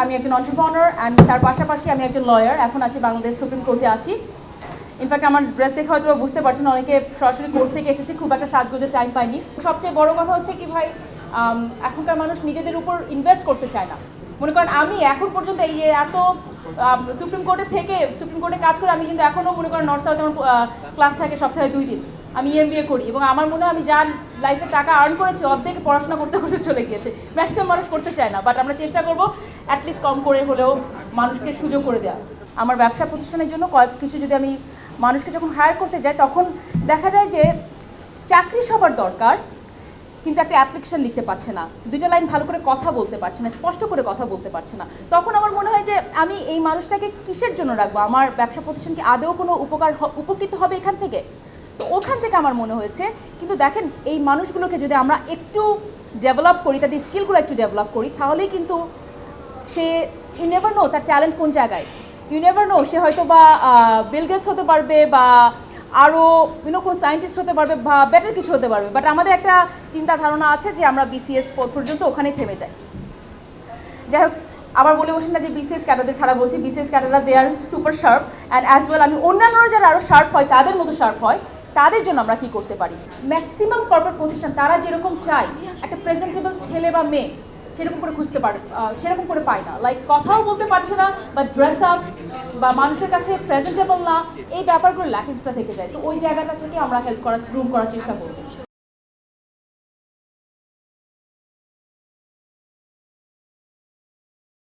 আমি একজন entrepreneur and তার পাশাপাশি আমি একজন লয়ার, এখন আছি বাংলাদেশ সুপ্রিম কোর্টে আছি। ইনফ্যাক্ট আমার ড্রেস দেখে হয়তো বুঝতে পারছেন অনেকে সরাসরি কোর্ট থেকে এসেছি, খুব একটা সাজগোজের টাইম পাইনি। সবচেয়ে বড় কথা হচ্ছে কি ভাই, এখনকার মানুষ নিজেদের উপর ইনভেস্ট করতে চায় না। মনে করেন আমি এখন পর্যন্ত এই এত সুপ্রিম কোর্টে কাজ করে আমি কিন্তু এখনও মনে করেন নর্থ সাউথ আমার ক্লাস থাকে সপ্তাহে 2 দিন। আমি এমবিএ করি এবং আমার মনে হয় আমি যা লাইফে টাকা আর্ন করেছি অর্ধেক পড়াশোনা করতে করতে চলে গিয়েছে। ম্যাক্সিমাম মানুষ করতে চায় না, বাট আমরা চেষ্টা করবো অ্যাটলিস্ট কম করে হলেও মানুষকে সুযোগ করে দেওয়া। আমার ব্যবসা প্রতিষ্ঠানের জন্য কিছু যদি আমি মানুষকে যখন হায়ার করতে যাই তখন দেখা যায় যে চাকরি সবার দরকার, কিন্তু একটা অ্যাপ্লিকেশন লিখতে পারছে না, 2টা লাইন ভালো করে কথা বলতে পারছে না, স্পষ্ট করে কথা বলতে পারছে না। তখন আমার মনে হয় যে আমি এই মানুষটাকে কিসের জন্য রাখবো? আমার ব্যবসা প্রতিষ্ঠান কি আদৌ কোনো উপকৃত হবে এখান থেকে? তো ওখান থেকে আমার মনে হয়েছে, কিন্তু দেখেন এই মানুষগুলোকে যদি আমরা একটু ডেভেলপ করি, তাদের স্কিলগুলো একটু ডেভেলপ করি, তাহলেই কিন্তু সে ইউ নেভার নো তার ট্যালেন্ট কোন জায়গায়। ইউ নেভার নো সে হয়তো বা বিল গেটস হতে পারবে বা আরও কোনো সায়েন্টিস্ট হতে পারবে বা বেটার কিছু হতে পারবে। বাট আমাদের একটা চিন্তা ধারণা আছে যে আমরা বিসিএস পর্যন্ত ওখানেই থেমে যাই। যাই হোক, আবার বলে বসি না যে বিসিএস ক্যাডারদের খারাপ বলছি। বিসিএস ক্যাডাররা they are super sharp and as well আমি অন্যান্যরা যারা আরও শার্প হয় তাদের মতো শার্প হয়, তাদের জন্য আমরা কী করতে পারি? ম্যাক্সিমাম কর্পোরেট প্রতিষ্ঠান তারা যেরকম চায় একটা প্রেজেন্টেবল ছেলে বা মেয়ে সেরকম করে খুঁজতে পারে, সেরকম করে পায় না। লাইক কথাও বলতে পারছে না বা ড্রেস আপ বা মানুষের কাছে প্রেজেন্টেবল না, এই ব্যাপারগুলো ল্যাকিংসটা থেকে যায়। তো ওই জায়গাটা থেকে আমরা গ্রুম করার চেষ্টা করব।